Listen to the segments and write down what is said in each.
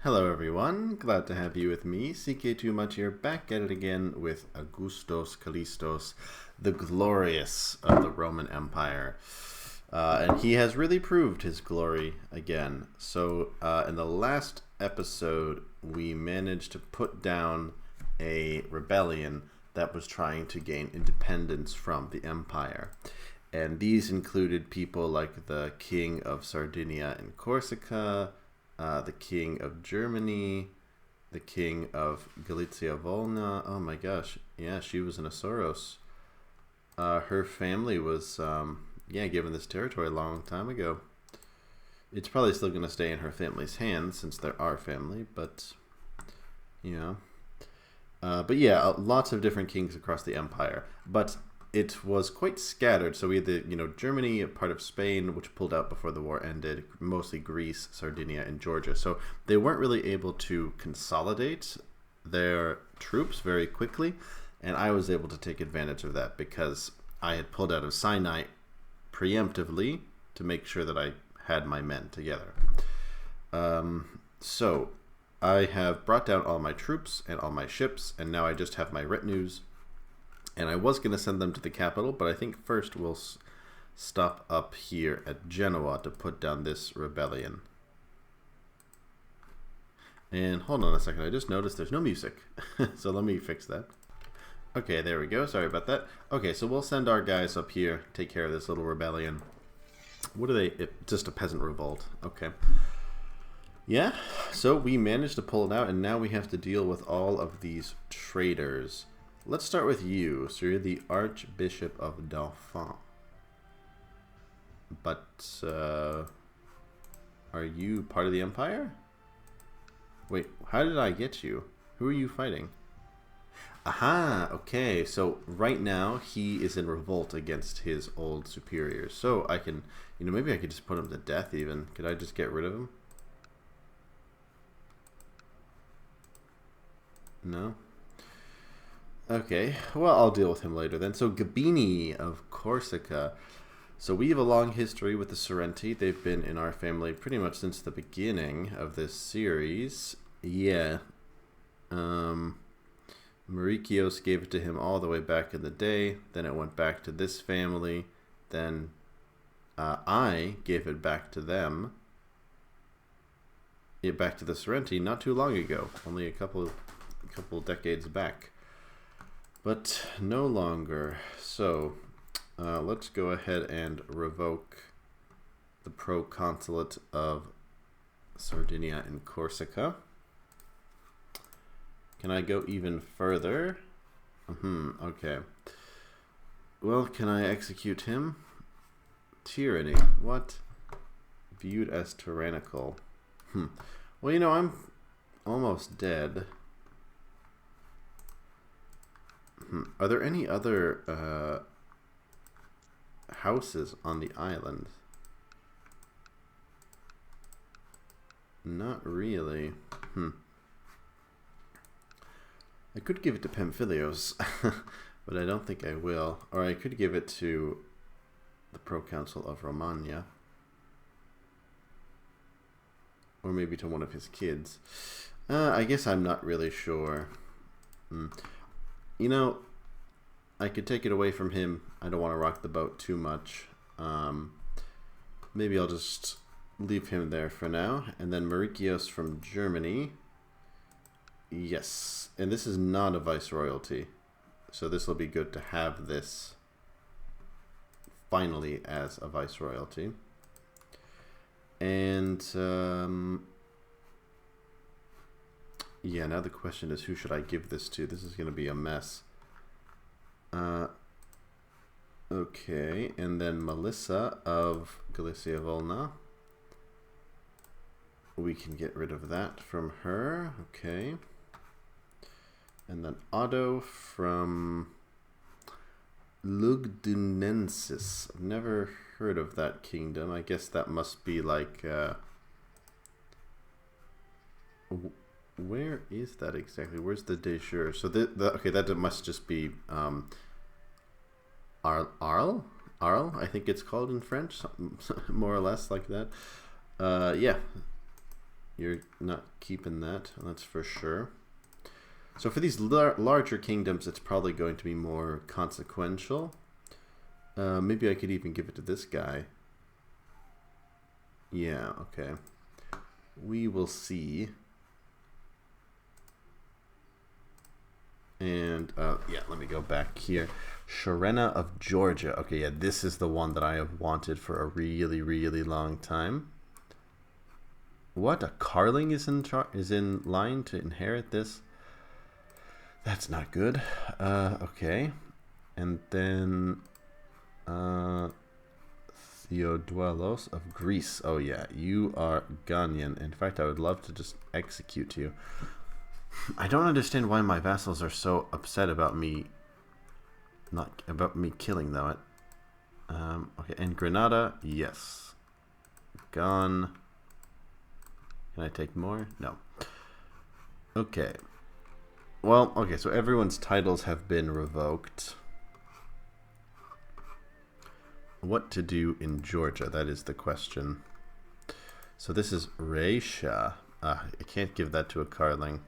Hello everyone, glad to have you with me, CK2Much here, back at it again with Augustus Callistos, the glorious of the Roman Empire. And he has really proved his glory again. So in the last episode, we managed to put down a rebellion that was trying to gain independence from the empire. And these included people like the king of Sardinia and Corsica, the king of Germany, the king of Galicia Volna. Oh my gosh, yeah, she was an Asoros. Her family was, given this territory a long time ago. It's probably still going to stay in her family's hands since they're our family, but, lots of different kings across the empire. But it was quite scattered. So we had the, Germany, part of Spain, which pulled out before the war ended, mostly Greece, Sardinia, and Georgia. So they weren't really able to consolidate their troops very quickly. And I was able to take advantage of that because I had pulled out of Sinai preemptively to make sure that I had my men together. So I have brought down all my troops and all my ships, and now I just have my retinues. And I was going to send them to the capital, but I think first we'll stop up here at Genoa to put down this rebellion. And hold on a second, I just noticed there's no music. So let me fix that. Okay, there we go. Sorry about that. Okay, so we'll send our guys up here, take care of this little rebellion. What are they? Just a peasant revolt. Okay. Yeah, so we managed to pull it out, and now we have to deal with all of these traitors. Let's start with you. So you're the Archbishop of Dauphin. But, are you part of the Empire? Wait, how did I get you? Who are you fighting? Aha, okay. So right now he is in revolt against his old superiors. So I can, maybe I could just put him to death even. Could I just get rid of him? No? Okay, well, I'll deal with him later then. So Gabini of Corsica. So we have a long history with the Sorrenti. They've been in our family pretty much since the beginning of this series. Yeah. Mauricios gave it to him all the way back in the day. Then it went back to this family. Then I gave it back to them. Yeah, back to the Sorrenti not too long ago. Only a couple decades back. But no longer. So let's go ahead and revoke the proconsulate of Sardinia and Corsica. Can I go even further? Okay. Well, can I execute him? Tyranny. What? Viewed as tyrannical. Well, I'm almost dead. Are there any other houses on the island? Not really. I could give it to Pamphilios, but I don't think I will. Or I could give it to the proconsul of Romagna. Or maybe to one of his kids. I guess I'm not really sure. I could take it away from him. I don't want to rock the boat too much. Maybe I'll just leave him there for now. And then Mauricios from Germany. Yes. And this is not a viceroyalty. So this will be good to have this finally as a viceroyalty. And yeah, now the question is, who should I give this to? This is going to be a mess. Okay, and then Melissa of Galicia Volna. We can get rid of that from her. Okay. And then Otto from Lugdunensis. I've never heard of that kingdom. I guess that must be like... where is that exactly? Where's the de jure? So okay, that must just be Arles, I think it's called in French, more or less like that. Yeah. You're not keeping that, that's for sure. So for these larger kingdoms, it's probably going to be more consequential. Maybe I could even give it to this guy. Yeah, okay. We will see. And, yeah, let me go back here. Sharena of Georgia. Okay, yeah, this is the one that I have wanted for a really, really long time. What? A Carling is in line to inherit this? That's not good. Okay. And then Theoduelos of Greece. Oh yeah, you are Ghanaian. In fact, I would love to just execute you. I don't understand why my vassals are so upset about me killing them. Okay, and Granada, yes. Gone. Can I take more? No. Okay. Well, okay, so everyone's titles have been revoked. What to do in Georgia? That is the question. So this is Raisha. I can't give that to a Carling.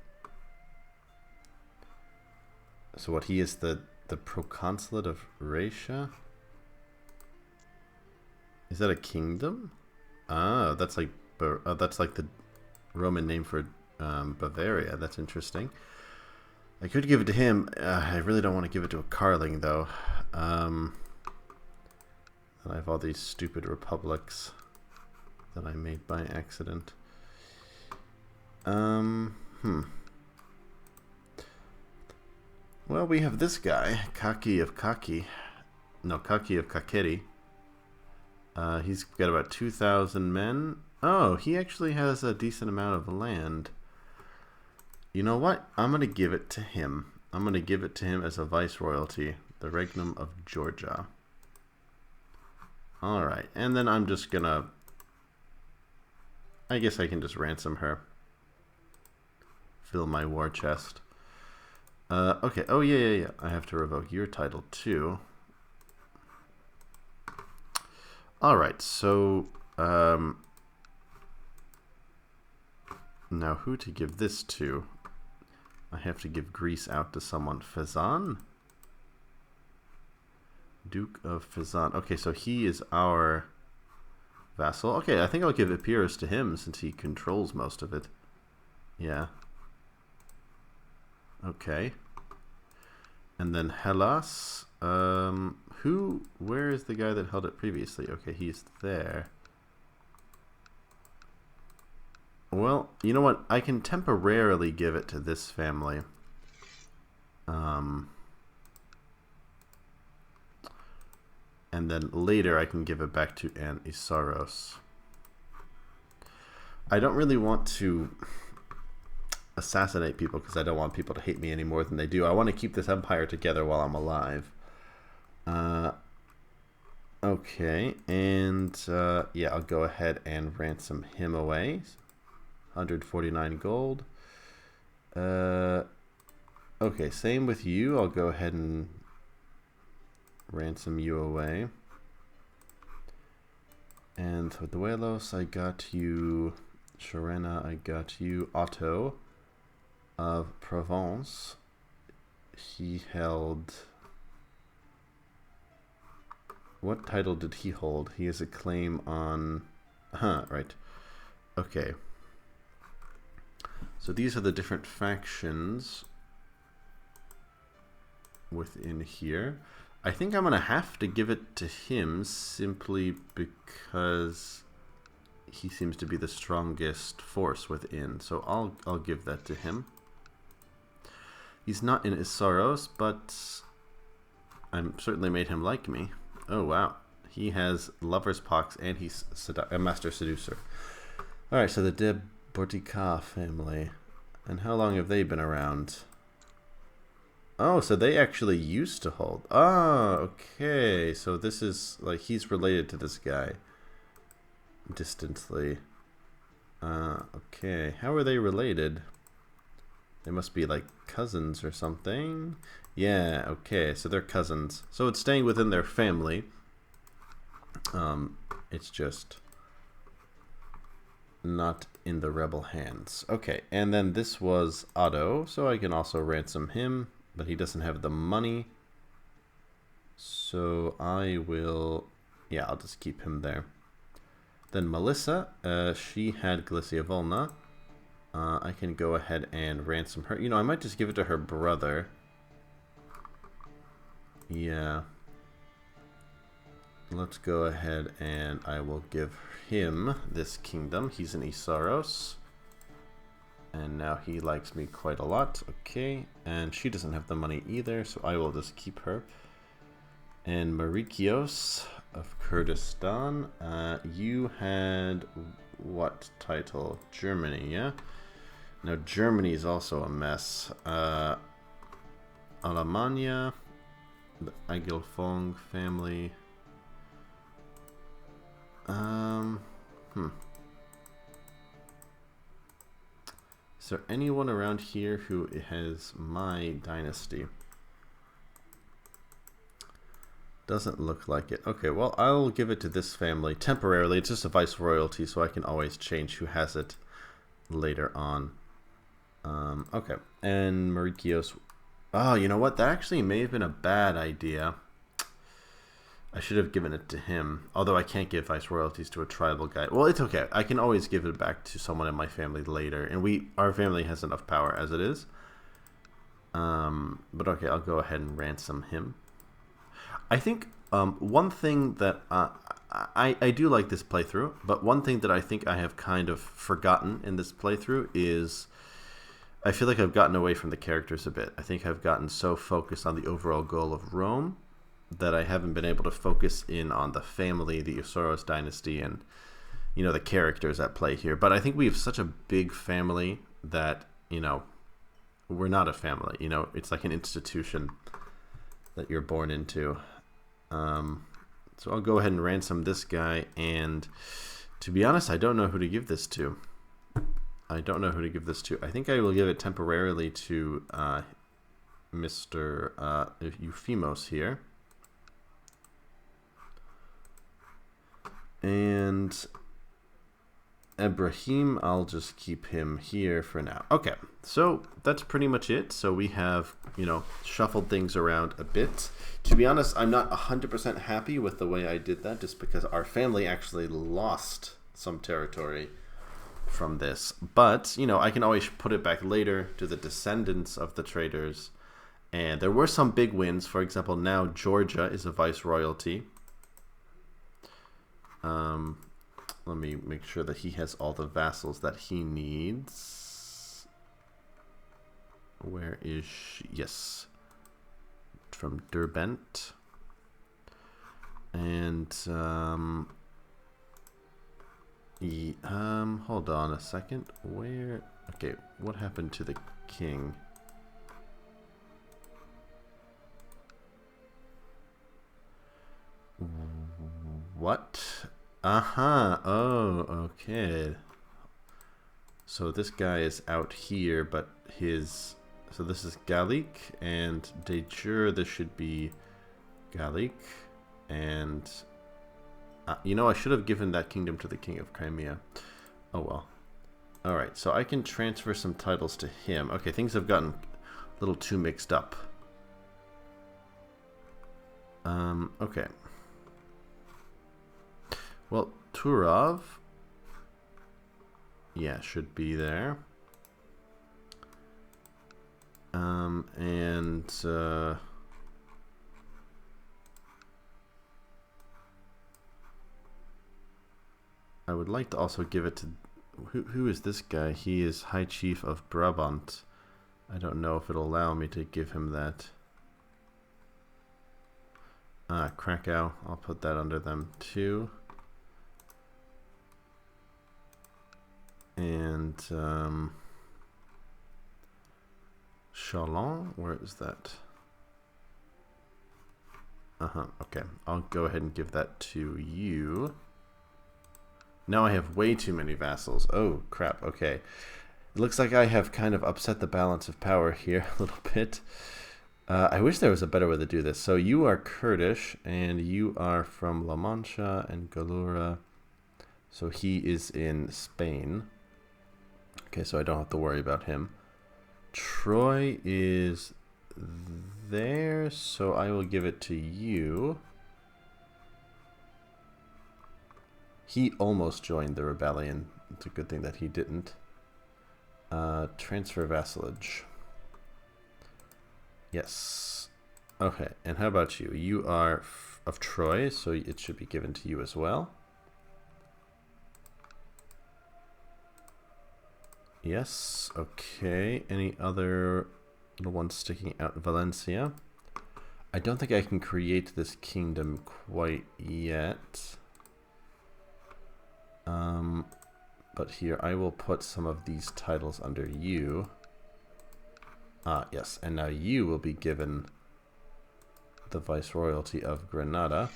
So what, he is the proconsulate of Raisha? Is that a kingdom? Ah, that's like the Roman name for Bavaria. That's interesting. I could give it to him. I really don't want to give it to a Carling, though. And I have all these stupid republics that I made by accident. Well, we have this guy, Kaki of Kakeri. He's got about 2,000 men. Oh, he actually has a decent amount of land. You know what? I'm going to give it to him. I'm going to give it to him as a viceroyalty, the Regnum of Georgia. Alright, and then I'm just going to... I guess I can just ransom her. Fill my war chest. Okay, oh yeah. I have to revoke your title too. Alright, so... now who to give this to? I have to give Greece out to someone. Fezzan? Duke of Fezzan. Okay, so he is our vassal. Okay, I think I'll give Epirus to him since he controls most of it. Yeah. Okay. And then Hellas. Where is the guy that held it previously? Okay, he's there. Well, you know what? I can temporarily give it to this family. And then later I can give it back to Anisaros. I don't really want to assassinate people because I don't want people to hate me any more than they do. I want to keep this empire together while I'm alive. Okay, and yeah, I'll go ahead and ransom him away. 149 gold. Okay, same with you. I'll go ahead and ransom you away. And Theoduelos, I got you. Sharena, I got you. Otto of Provence. He held... What title did he hold? He has a claim on... right. Okay. So these are the different factions within here. I think I'm going to have to give it to him simply because he seems to be the strongest force within. So I'll give that to him. He's not in Isaros, but I'm certainly made him like me. Oh, wow. He has Lover's Pox and he's a Master Seducer. Alright, so the De Bortica family. And how long have they been around? Oh, so they actually used to hold. Oh, okay. So this is, like, he's related to this guy. Distantly. Okay. How are they related? They must be, like, cousins or something. Yeah, okay. So they're cousins. So it's staying within their family. It's just not in the rebel hands. Okay, and then this was Otto, so I can also ransom him, but he doesn't have the money. So I will, yeah, I'll just keep him there. Then Melissa, she had Galicia Volna. I can go ahead and ransom her. You know, I might just give it to her brother. Yeah. Let's go ahead and I will give him this kingdom. He's in Isaros. And now he likes me quite a lot. Okay. And she doesn't have the money either, so I will just keep her. And Marikios of Kurdistan. You had what title? Germany, yeah? Now Germany is also a mess. Alemania, the Agilfong family. Is there anyone around here who has my dynasty? Doesn't look like it. Okay, well, I'll give it to this family temporarily. It's just a viceroyalty, so I can always change who has it later on. Okay, and Marikios. Oh, you know what? That actually may have been a bad idea. I should have given it to him. Although I can't give viceroyalties to a tribal guy. Well, it's okay. I can always give it back to someone in my family later. And our family has enough power as it is. But okay, I'll go ahead and ransom him. I think one thing that I do like this playthrough, but one thing that I think I have kind of forgotten in this playthrough is I feel like I've gotten away from the characters a bit. I think I've gotten so focused on the overall goal of Rome that I haven't been able to focus in on the family, the Isaros dynasty, and, you know, the characters at play here. But I think we have such a big family that, you know, we're not a family. You know, it's like an institution that you're born into. So I'll go ahead and ransom this guy, and to be honest, I don't know who to give this to. I don't know who to give this to. I think I will give it temporarily to Mr. Euphemos here. And Ibrahim, I'll just keep him here for now. Okay, so that's pretty much it. So we have, you know, shuffled things around a bit. To be honest, I'm not 100% happy with the way I did that, just because our family actually lost some territory from this. But, you know, I can always put it back later to the descendants of the traitors. And there were some big wins. For example, now Georgia is a viceroyalty. Let me make sure that he has all the vassals that he needs. Where is she? Yes. From Derbent. And, hold on a second. Where? Okay, what happened to the king? What? Oh, okay. So this guy is out here, but so this is Gallic, and de jure this should be Gallic, and you know, I should have given that kingdom to the king of Crimea. Oh well. Alright, so I can transfer some titles to him. Okay, things have gotten a little too mixed up. Okay. Well, Turov, yeah, should be there. I would like to also give it to, who is this guy? He is High Chief of Brabant. I don't know if it'll allow me to give him that. Krakow, I'll put that under them too. And Chalon, where is that? Okay, I'll go ahead and give that to you. Now I have way too many vassals. Oh crap, okay. It looks like I have kind of upset the balance of power here a little bit. I wish there was a better way to do this. So you are Kurdish, and you are from La Mancha and Galura. So he is in Spain. Okay, so I don't have to worry about him. Troy is there, so I will give it to you. He almost joined the rebellion. It's a good thing that he didn't. Transfer vassalage. Yes. Okay, and how about you? You are of Troy, so it should be given to you as well. Yes, okay. Any other little ones sticking out? Valencia. I don't think I can create this kingdom quite yet. But here, I will put some of these titles under you. Ah, yes, and now you will be given the Viceroyalty of Granada.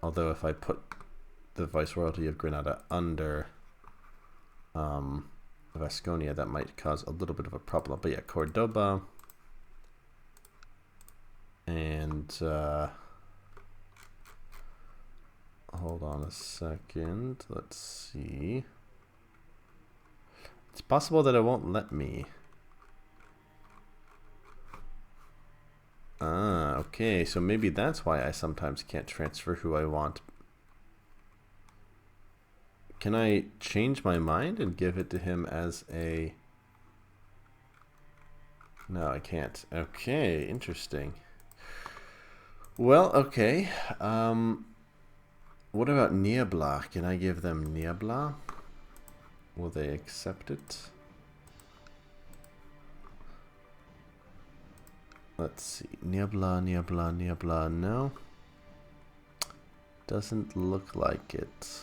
Although if I put the Viceroyalty of Granada under Vasconia, that might cause a little bit of a problem. But yeah, Cordoba and hold on a second. Let's see. It's possible that it won't let me. Ah, okay. So maybe that's why I sometimes can't transfer who I want. Can I change my mind and give it to him as a... No, I can't. Okay, interesting. Well, okay. What about Niebla? Can I give them Niebla? Will they accept it? Let's see. Niebla, Niebla, Niebla. No. Doesn't look like it.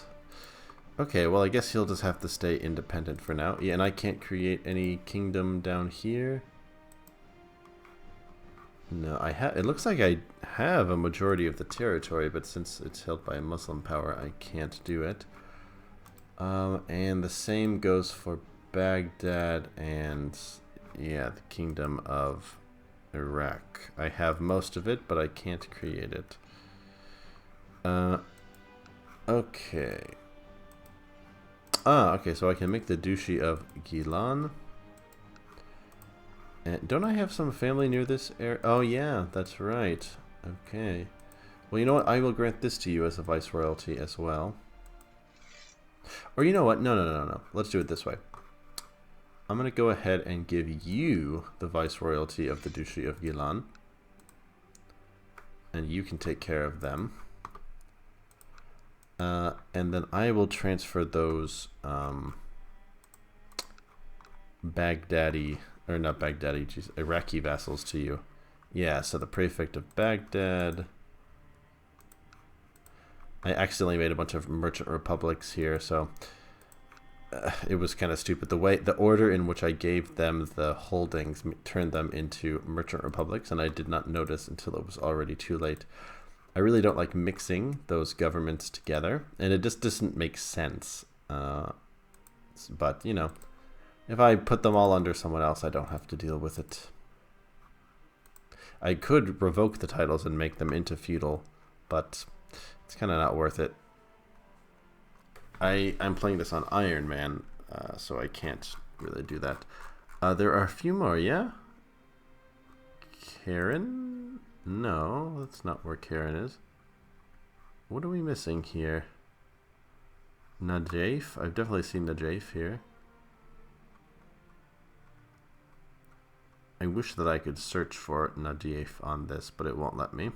Okay, well, I guess he'll just have to stay independent for now. Yeah, and I can't create any kingdom down here. No, I have. It looks like I have a majority of the territory, but since it's held by a Muslim power, I can't do it. And the same goes for Baghdad and, yeah, the Kingdom of Iraq. I have most of it, but I can't create it. Okay. Ah, okay, so I can make the Duchy of Gilan. And don't I have some family near this area? Oh, yeah, that's right. Okay. Well, you know what? I will grant this to you as a viceroyalty as well. Or you know what? No. Let's do it this way. I'm going to go ahead and give you the viceroyalty of the Duchy of Gilan. And you can take care of them. And then I will transfer those Iraqi vassals to you. Yeah, so the prefect of Baghdad. I accidentally made a bunch of merchant republics here, so it was kind of stupid. The order in which I gave them the holdings turned them into merchant republics, and I did not notice until it was already too late. I really don't like mixing those governments together, and it just doesn't make sense. But, you know, if I put them all under someone else, I don't have to deal with it. I could revoke the titles and make them into feudal, but it's kind of not worth it. I'm playing this on Iron Man, so I can't really do that. There are a few more, yeah? Karen? No, that's not where Karen is. What are we missing here? Najaf? I've definitely seen Najaf here. I wish that I could search for Najaf on this, but it won't let me.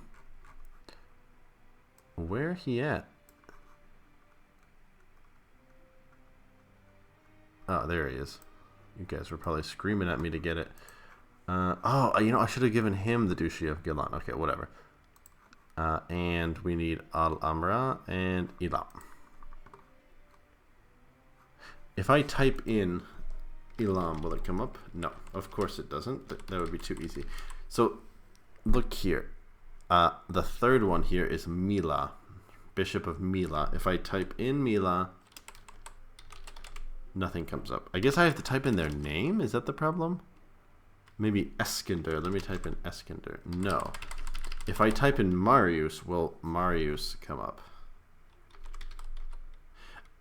Where he at? Oh, there he is. You guys were probably screaming at me to get it. Oh, you know, I should have given him the Duchy of Gilan. Okay, whatever. And we need Al-Amra and Ilam. If I type in Ilam, will it come up? No, of course it doesn't. That would be too easy. So, look here. The third one here is Mila, Bishop of Mila. If I type in Mila, nothing comes up. I guess I have to type in their name? Is that the problem? Maybe Eskinder. Let me type in Eskinder. No. If I type in Marius, will Marius come up?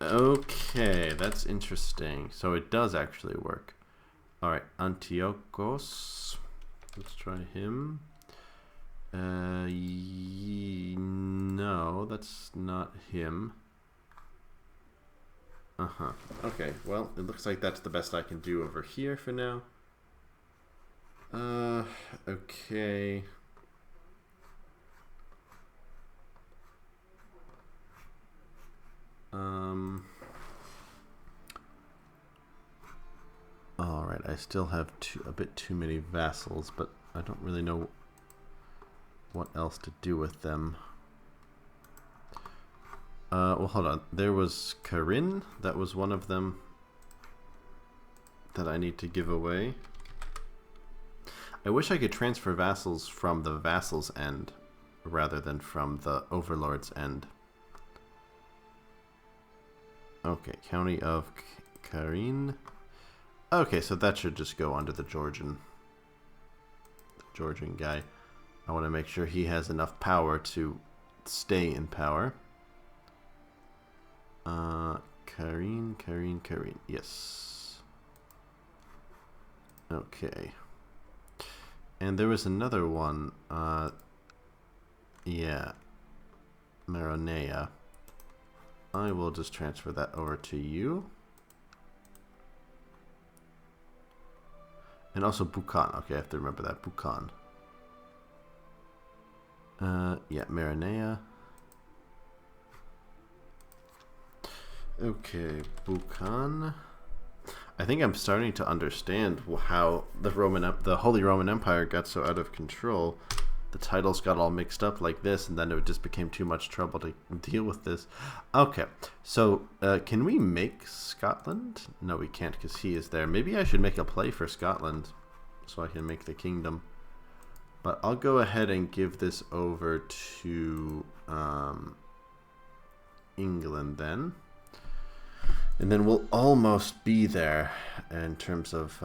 Okay, that's interesting. So it does actually work. Alright, Antiochos. Let's try him. No, that's not him. Uh-huh. Okay, well, it looks like that's the best I can do over here for now. Okay. Alright, I still have a bit too many vassals, but I don't really know what else to do with them. Well, hold on. There was Karin. That was one of them that I need to give away. I wish I could transfer vassals from the vassal's end rather than from the overlord's end. Okay, County of Karin. Okay, so that should just go under the Georgian guy. I want to make sure he has enough power to stay in power. Karin. Yes. Okay. And there was another one. Yeah. Maronea. I will just transfer that over to you. And also Buchan. Okay, I have to remember that. Buchan. Yeah, Maronea. Okay, Buchan. I think I'm starting to understand how the Holy Roman Empire got so out of control. The titles got all mixed up like this, and then it just became too much trouble to deal with this. Okay, so can we make Scotland? No, we can't because he is there. Maybe I should make a play for Scotland so I can make the kingdom. But I'll go ahead and give this over to England then. And then we'll almost be there in terms of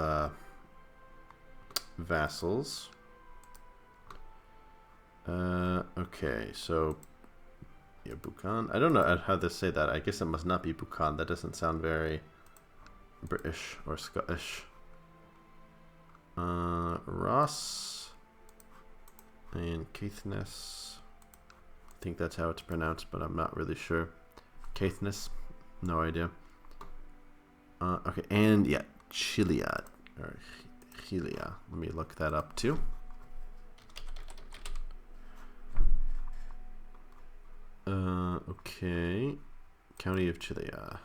vassals. Okay, so yeah, Buchan. I don't know how to say that. I guess it must not be Buchan. That doesn't sound very British or Scottish. Ross and Caithness. I think that's how it's pronounced, but I'm not really sure. Caithness, no idea. Okay, and yeah, Chilia or Chilia. Let me look that up too. Okay, County of Chilia.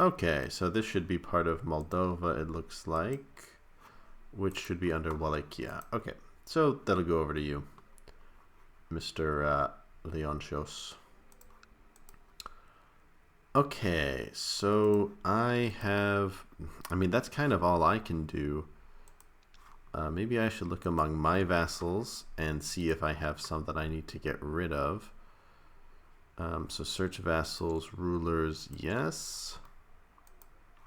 Okay, so this should be part of Moldova, it looks like, which should be under Wallachia. Okay, so that'll go over to you, Mr. Leontios. Okay, so I mean, that's kind of all I can do. Maybe I should look among my vassals and see if I have some that I need to get rid of. So search vassals, rulers, yes.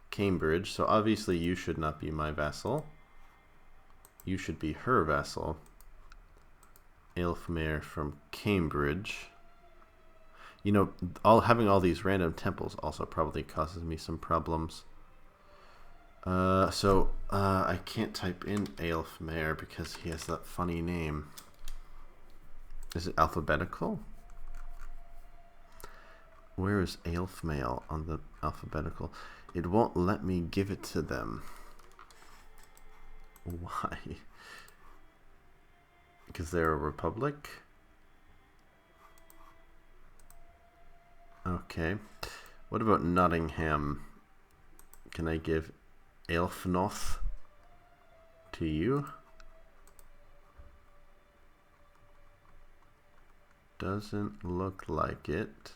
Cambridge, so obviously you should not be my vassal. You should be her vassal. Aelfmere from Cambridge. You know, having all these random temples also probably causes me some problems. So I can't type in Aelfmere because he has that funny name. Is it alphabetical? Where is Aelfmale on the alphabetical? It won't let me give it to them. Why? Because they're a republic? Okay. What about Nottingham? Can I give Aelfnoth to you? Doesn't look like it.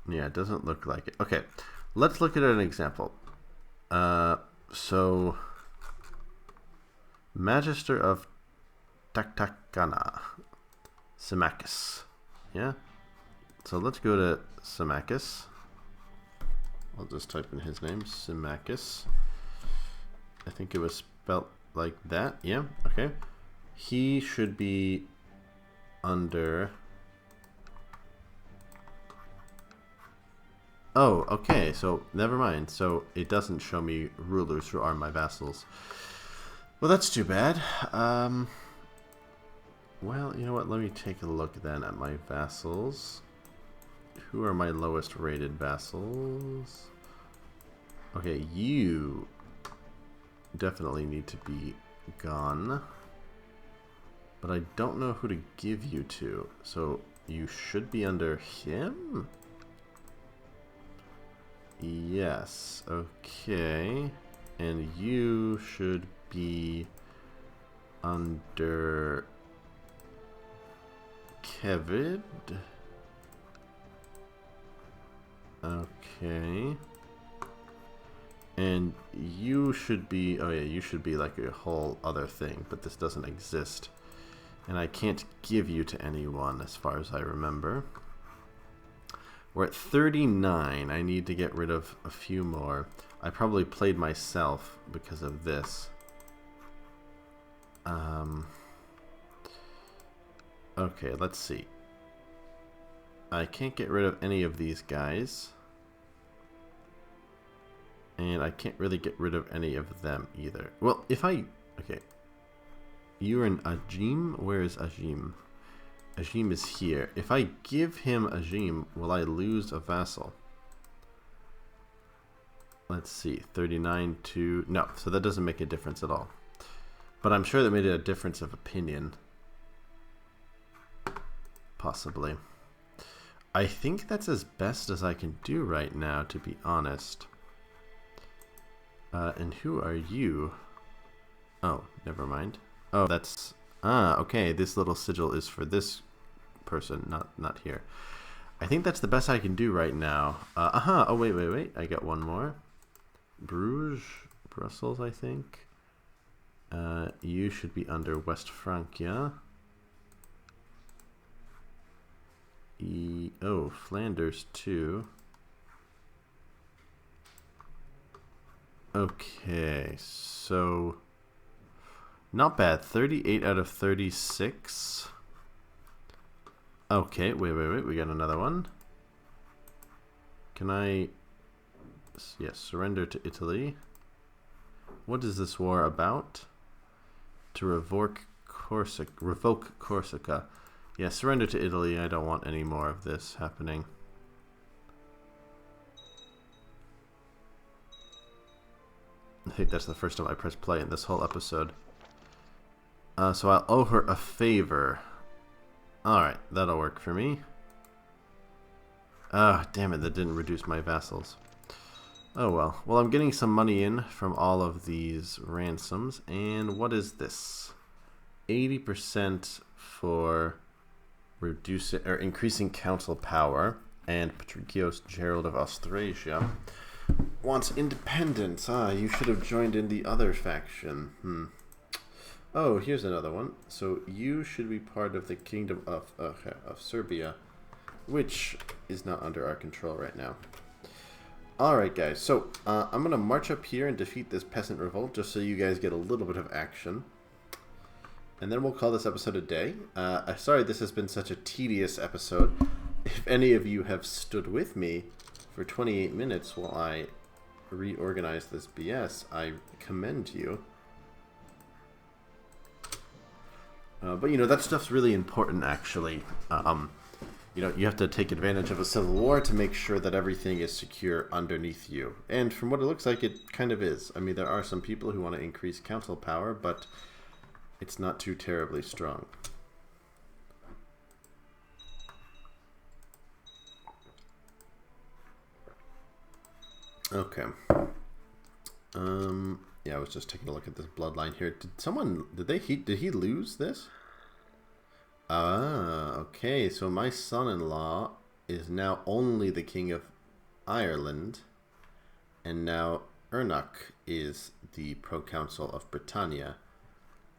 Yeah, it doesn't look like it. Okay, let's look at an example. So, Magister of Taktakana, Symmachus. Yeah? So let's go to Symmachus. I'll just type in his name, Symmachus. I think it was spelt like that. Yeah, okay. He should be under Oh, okay, so never mind. So it doesn't show me rulers who are my vassals. Well, that's too bad. Well, you know what? Let me take a look then at my vassals. Who are my lowest rated vassals? Okay, you definitely need to be gone. But I don't know who to give you to. So you should be under him? Yes, okay. And you should be under Kevid. Okay. And you should be, oh yeah, you should be like a whole other thing, but this doesn't exist. And I can't give you to anyone as far as I remember. We're at 39. I need to get rid of a few more. I probably played myself because of this. Okay, let's see. I can't get rid of any of these guys. And I can't really get rid of any of them either. Well, if I... Okay. You're in Ajim? Where is Ajim? Ajim is here. If I give him Ajim, will I lose a vassal? Let's see. 39 to... No, so that doesn't make a difference at all. But I'm sure that made a difference of opinion. Possibly. I think that's as best as I can do right now, to be honest. And who are you? Oh, never mind. Oh, that's... Ah, okay. This little sigil is for this person, not here. I think that's the best I can do right now. Oh, wait. I got one more. Brussels, I think. You should be under West Francia. Oh, Flanders too. Okay, so not bad. 38 out of 36. Okay, wait. We got another one. Can I... Yes, surrender to Italy. What is this war about? To revoke Corsica. Yeah, surrender to Italy. I don't want any more of this happening. I think that's the first time I pressed play in this whole episode. So I'll owe her a favor. Alright, that'll work for me. Ah, damn it, that didn't reduce my vassals. Oh well. Well, I'm getting some money in from all of these ransoms. And what is this? 80% for reducing or increasing council power. And Patricios Gerald of Austrasia wants independence. Ah, you should have joined in the other faction. Oh, here's another one. So you should be part of the Kingdom of Serbia, which is not under our control right now. Alright guys, so I'm going to march up here and defeat this peasant revolt just so you guys get a little bit of action. And then we'll call this episode a day. Sorry this has been such a tedious episode. If any of you have stood with me for 28 minutes while I reorganize this BS, I commend you. But you know, that stuff's really important actually. You know, you have to take advantage of a civil war to make sure that everything is secure underneath you. And from what it looks like, it kind of is. I mean, there are some people who want to increase council power, but it's not too terribly strong. Okay. Yeah, I was just taking a look at this bloodline here. Did he lose this? Ah, okay. So my son-in-law is now only the King of Ireland, and now Ernach is the Proconsul of Britannia.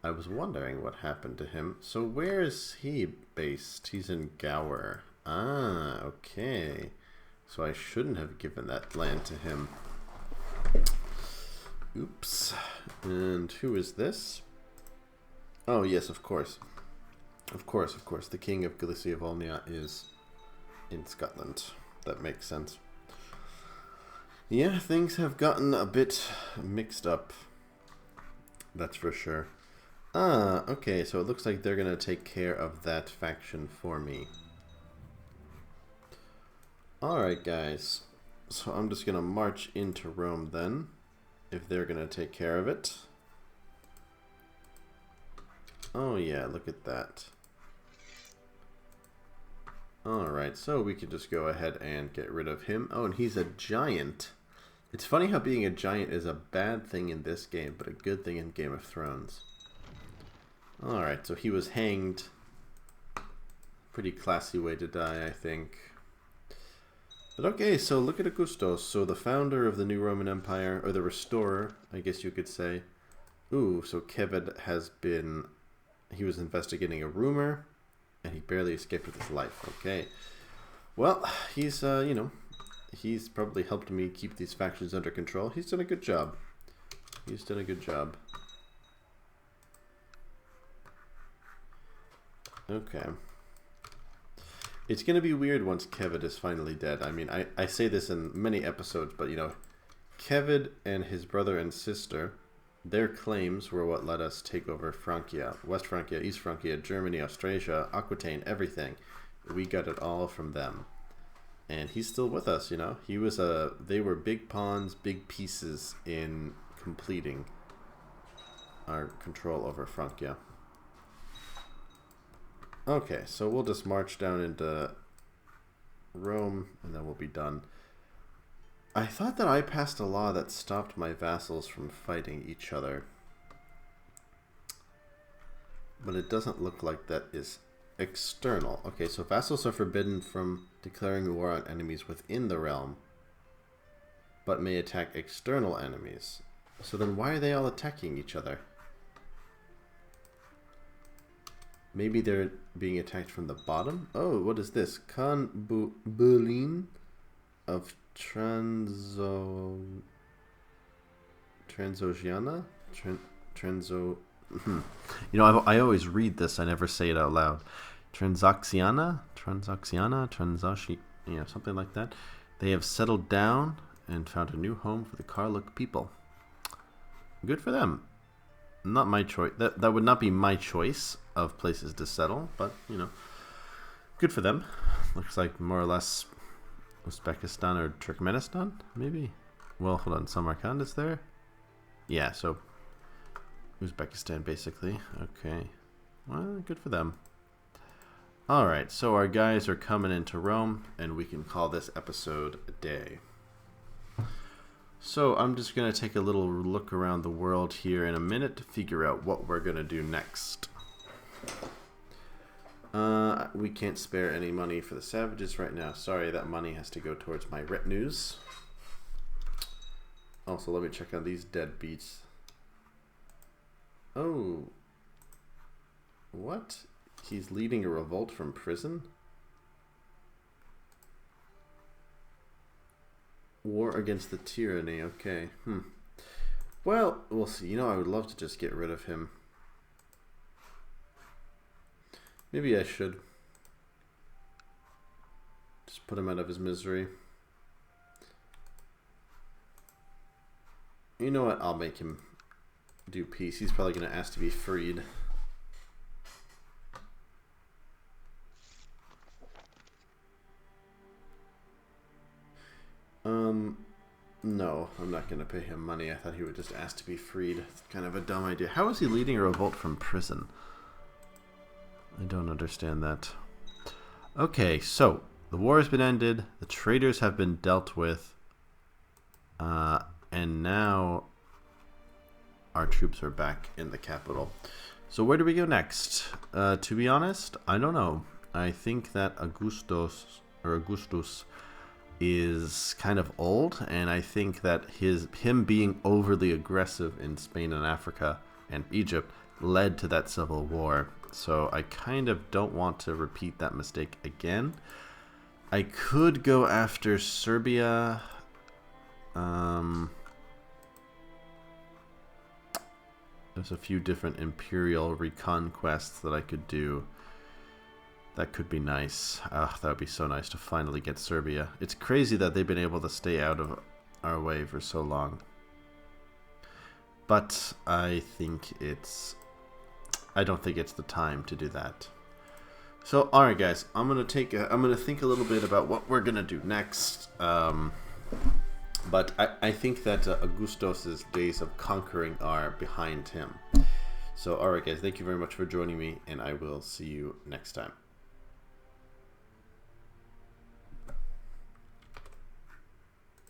I was wondering what happened to him. So where is he based? He's in Gower. Ah, okay. So I shouldn't have given that land to him. Oops. And who is this? Oh, yes, of course. Of course. The King of Galicia Volnia is in Scotland. That makes sense. Yeah, things have gotten a bit mixed up. That's for sure. Ah, okay, so it looks like they're gonna take care of that faction for me. Alright, guys. So I'm just gonna march into Rome then, if they're gonna take care of it. Oh yeah, look at that. Alright, so we could just go ahead and get rid of him. Oh, and he's a giant. It's funny how being a giant is a bad thing in this game, but a good thing in Game of Thrones. Alright, so he was hanged. Pretty classy way to die, I think. But okay, so look at Augustus. So the founder of the new Roman Empire, or the restorer, I guess you could say. Ooh, so Kevin has been... He was investigating a rumor, and he barely escaped with his life. Okay. Well, he's, you know, he's probably helped me keep these factions under control. He's done a good job. He's done a good job. Okay. It's going to be weird once Kevin is finally dead. I mean, I say this in many episodes, but, you know, Kevin and his brother and sister, their claims were what let us take over Francia. West Francia, East Francia, Germany, Austrasia, Aquitaine, everything. We got it all from them. And he's still with us, you know. He was they were big pawns, big pieces in completing our control over Francia. Okay, so we'll just march down into Rome, and then we'll be done. I thought that I passed a law that stopped my vassals from fighting each other. But it doesn't look like that is external. Okay, so vassals are forbidden from declaring war on enemies within the realm, but may attack external enemies. So then why are they all attacking each other? Maybe they're being attacked from the bottom? Oh, what is this? Khan Berlin of Transoxiana? Transo... You know, I always read this. I never say it out loud. Transoxiana? You know, something like that. They have settled down and found a new home for the Karluk people. Good for them. Not my choice. That would not be my choice of places to settle, but, you know, good for them. Looks like more or less Uzbekistan or Turkmenistan, maybe? Well, hold on. Samarkand is there? Yeah, so Uzbekistan, basically. Okay. Well, good for them. Alright, so our guys are coming into Rome, and we can call this episode a day. So I'm just going to take a little look around the world here in a minute to figure out what we're going to do next. We can't spare any money for the savages right now. Sorry, that money has to go towards my retinues. Also, let me check on these deadbeats. Oh. What? He's leading a revolt from prison? War against the tyranny, okay. Well, we'll see. You know, I would love to just get rid of him. Maybe I should. Just put him out of his misery. You know what? I'll make him do peace. He's probably going to ask to be freed. No, I'm not going to pay him money. I thought he would just ask to be freed. It's kind of a dumb idea. How is he leading a revolt from prison? I don't understand that. Okay, so the war has been ended. The traitors have been dealt with. And now our troops are back in the capital. So where do we go next? To be honest, I don't know. I think that Augustus is kind of old, and I think that him being overly aggressive in Spain and Africa and Egypt led to that civil war. So I kind of don't want to repeat that mistake again. I could go after Serbia. There's a few different imperial reconquests that I could do. That could be nice. That would be so nice to finally get Serbia. It's crazy that they've been able to stay out of our way for so long. But I don't think it's the time to do that. So, alright guys, I'm gonna think a little bit about what we're gonna do next. But I think that Augustus's days of conquering are behind him. So, alright guys, thank you very much for joining me, and I will see you next time.